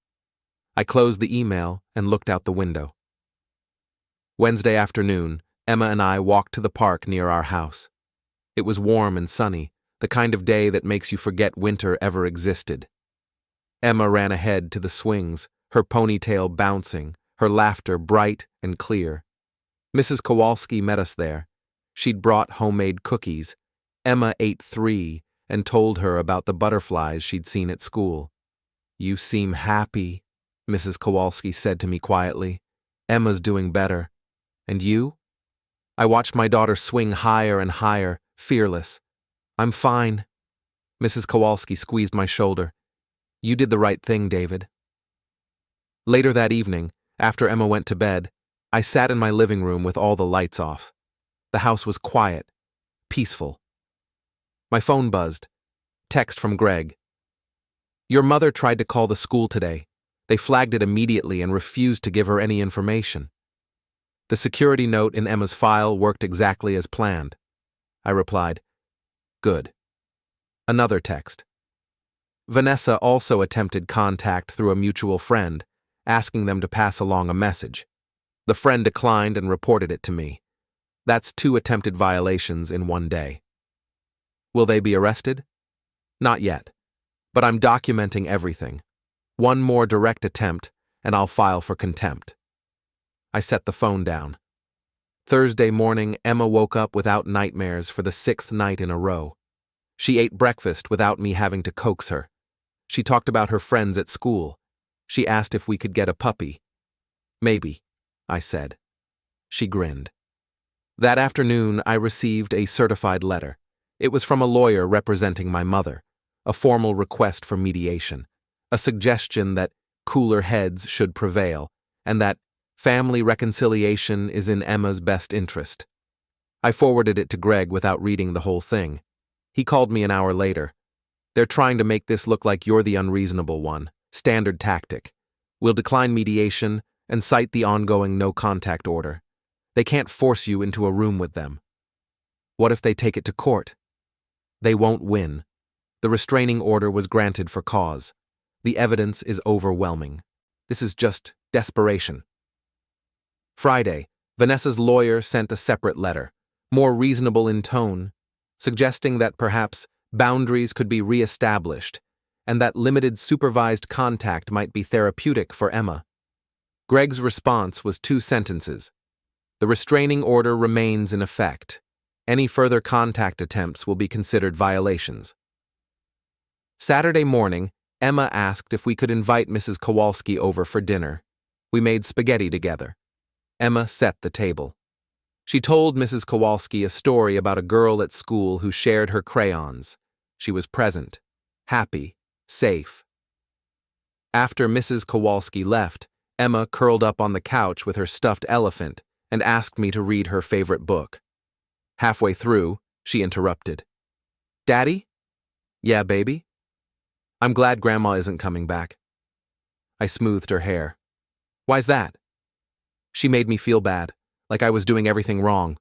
I closed the email and looked out the window. Wednesday afternoon, Emma and I walked to the park near our house. It was warm and sunny, the kind of day that makes you forget winter ever existed. Emma ran ahead to the swings, her ponytail bouncing, her laughter bright and clear. Mrs. Kowalski met us there. She'd brought homemade cookies. Emma ate 3 and told her about the butterflies she'd seen at school. "You seem happy," Mrs. Kowalski said to me quietly. "Emma's doing better. And you?" I watched my daughter swing higher and higher, fearless. "I'm fine." Mrs. Kowalski squeezed my shoulder. "You did the right thing, David." Later that evening, after Emma went to bed, I sat in my living room with all the lights off. The house was quiet, peaceful. My phone buzzed. Text from Greg. "Your mother tried to call the school today. They flagged it immediately and refused to give her any information." The security note in Emma's file worked exactly as planned. I replied, "Good." Another text. Vanessa also attempted contact through a mutual friend, asking them to pass along a message. The friend declined and reported it to me. That's 2 attempted violations in one day. Will they be arrested? Not yet. But But I'm documenting everything. One more direct attempt, and I'll file for contempt. I set the phone down. Thursday morning, Emma woke up without nightmares for the 6th night in a row. She ate breakfast without me having to coax her. She talked about her friends at school. She asked if we could get a puppy. Maybe, I said. She grinned. That afternoon, I received a certified letter. It was from a lawyer representing my mother, a formal request for mediation, a suggestion that cooler heads should prevail, and that family reconciliation is in Emma's best interest. I forwarded it to Greg without reading the whole thing. He called me an hour later. They're trying to make this look like you're the unreasonable one. Standard tactic. We'll decline mediation and cite the ongoing no-contact order. They can't force you into a room with them. What if they take it to court? They won't win. The restraining order was granted for cause. The evidence is overwhelming. This is just desperation. Friday, Vanessa's lawyer sent a separate letter, more reasonable in tone, suggesting that perhaps boundaries could be re-established and that limited supervised contact might be therapeutic for Emma. Greg's response was 2 sentences. The restraining order remains in effect. Any further contact attempts will be considered violations. Saturday morning, Emma asked if we could invite Mrs. Kowalski over for dinner. We made spaghetti together. Emma set the table. She told Mrs. Kowalski a story about a girl at school who shared her crayons. She was present, happy, safe. After Mrs. Kowalski left, Emma curled up on the couch with her stuffed elephant and asked me to read her favorite book. Halfway through, she interrupted. "Daddy?" "Yeah, baby?" "I'm glad Grandma isn't coming back." I smoothed her hair. "Why's that?" She made me feel bad, like I was doing everything wrong.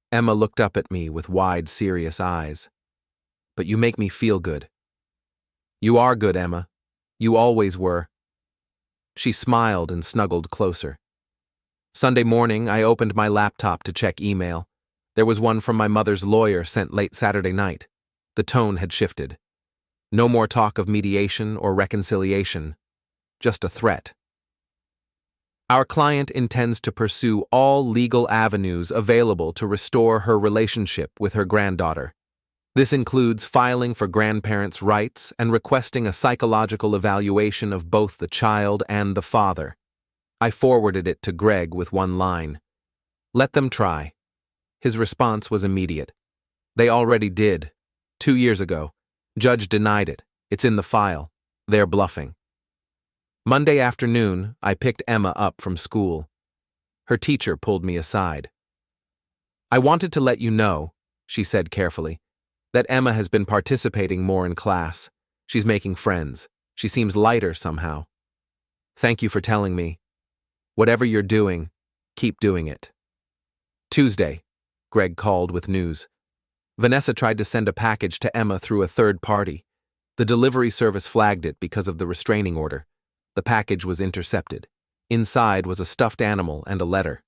Emma looked up at me with wide, serious eyes. "But you make me feel good." "You are good, Emma. You always were." She smiled and snuggled closer. Sunday morning, I opened my laptop to check email. There was one from my mother's lawyer sent late Saturday night. The tone had shifted. No more talk of mediation or reconciliation, just a threat. Our client intends to pursue all legal avenues available to restore her relationship with her granddaughter. This includes filing for grandparents' rights and requesting a psychological evaluation of both the child and the father. I forwarded it to Greg with one line. "Let them try." His response was immediate. "They already did. 2 years ago. Judge denied it. It's in the file. They're bluffing." Monday afternoon, I picked Emma up from school. Her teacher pulled me aside. "I wanted to let you know," she said carefully, "that Emma has been participating more in class. She's making friends. She seems lighter somehow. Thank you for telling me. Whatever you're doing, keep doing it." Tuesday, Greg called with news. Vanessa tried to send a package to Emma through a third party. The delivery service flagged it because of the restraining order. The package was intercepted. Inside was a stuffed animal and a letter.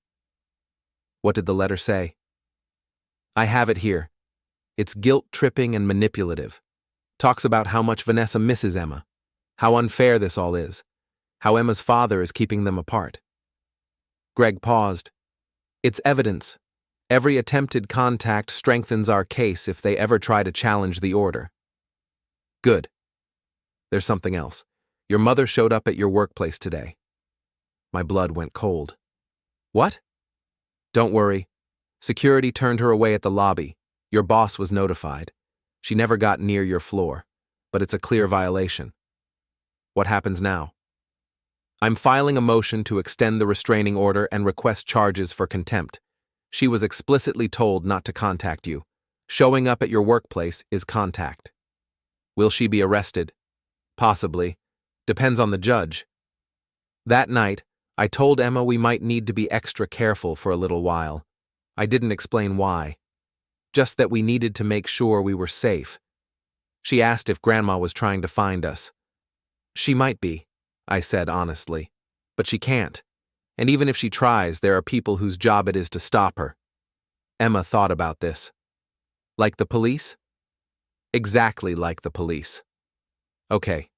What did the letter say? I have it here. It's guilt-tripping and manipulative. Talks about how much Vanessa misses Emma, how unfair this all is, how Emma's father is keeping them apart. Greg paused. "It's evidence. Every attempted contact strengthens our case if they ever try to challenge the order." "Good. There's something else. Your mother showed up at your workplace today." My blood went cold. "What?" "Don't worry. Security turned her away at the lobby. Your boss was notified. She never got near your floor, but it's a clear violation." "What happens now?" "I'm filing a motion to extend the restraining order and request charges for contempt. She was explicitly told not to contact you. Showing up at your workplace is contact." "Will she be arrested?" "Possibly. Depends on the judge." That night, I told Emma we might need to be extra careful for a little while. I didn't explain why. Just that we needed to make sure we were safe. She asked if Grandma was trying to find us. "She might be," I said honestly. "But she can't. And even if she tries, there are people whose job it is to stop her." Emma thought about this. "Like the police?" "Exactly like the police." Okay.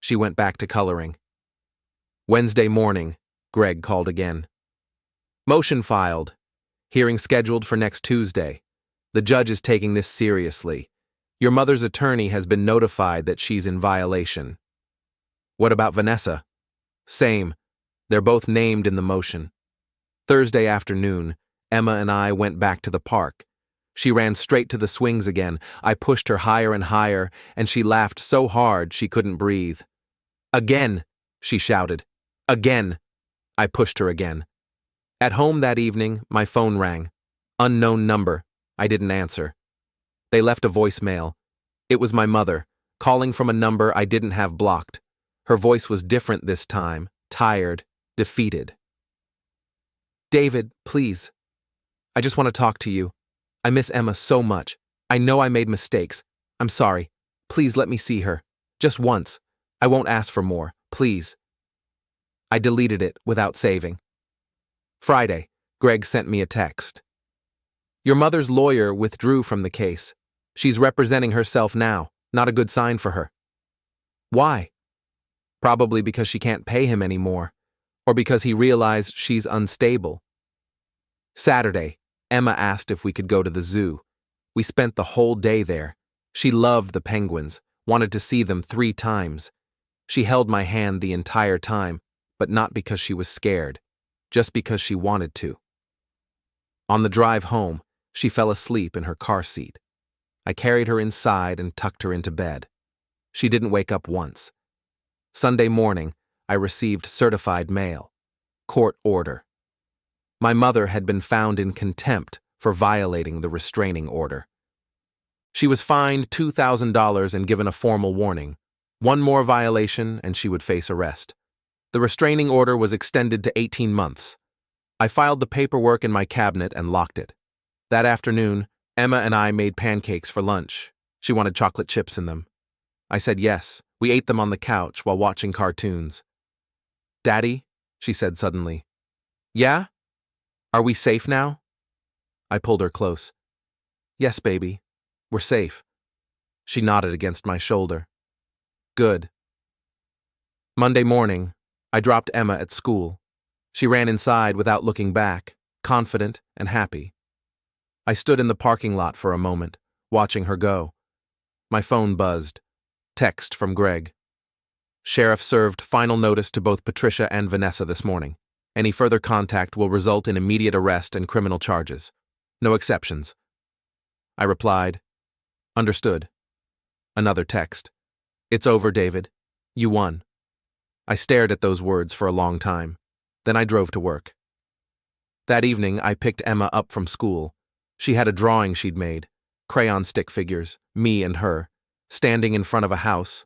She went back to coloring. Wednesday morning, Greg called again. Motion filed. Hearing scheduled for next Tuesday. The judge is taking this seriously. Your mother's attorney has been notified that she's in violation. What about Vanessa? Same. They're both named in the motion. Thursday afternoon, Emma and I went back to the park. She ran straight to the swings again. I pushed her higher and higher, and she laughed so hard she couldn't breathe. Again, she shouted. Again. I pushed her again. At home that evening, my phone rang. Unknown number. I didn't answer. They left a voicemail. It was my mother, calling from a number I didn't have blocked. Her voice was different this time, tired, defeated. David, please. I just want to talk to you. I miss Emma so much. I know I made mistakes. I'm sorry. Please let me see her. Just once. I won't ask for more. Please. I deleted it without saving. Friday, Greg sent me a text. Your mother's lawyer withdrew from the case. She's representing herself now. Not a good sign for her. Why? Probably because she can't pay him anymore, or because he realized she's unstable. Saturday, Emma asked if we could go to the zoo. We spent the whole day there. She loved the penguins, wanted to see them 3 times. She held my hand the entire time, but not because she was scared, just because she wanted to. On the drive home, she fell asleep in her car seat. I carried her inside and tucked her into bed. She didn't wake up once. Sunday morning, I received certified mail. Court order. My mother had been found in contempt for violating the restraining order. She was fined $2,000 and given a formal warning. One more violation and she would face arrest. The restraining order was extended to 18 months. I filed the paperwork in my cabinet and locked it. That afternoon, Emma and I made pancakes for lunch. She wanted chocolate chips in them. I said yes. We ate them on the couch while watching cartoons. Daddy, she said suddenly. Yeah? Are we safe now? I pulled her close. Yes, baby. We're safe. She nodded against my shoulder. Good. Monday morning, I dropped Emma at school. She ran inside without looking back, confident and happy. I stood in the parking lot for a moment, watching her go. My phone buzzed. Text from Greg. Sheriff served final notice to both Patricia and Vanessa this morning. Any further contact will result in immediate arrest and criminal charges. No exceptions. I replied, Understood. Another text. It's over, David. You won. I stared at those words for a long time. Then I drove to work. That evening, I picked Emma up from school. She had a drawing she'd made, crayon stick figures, me and her, standing in front of a house,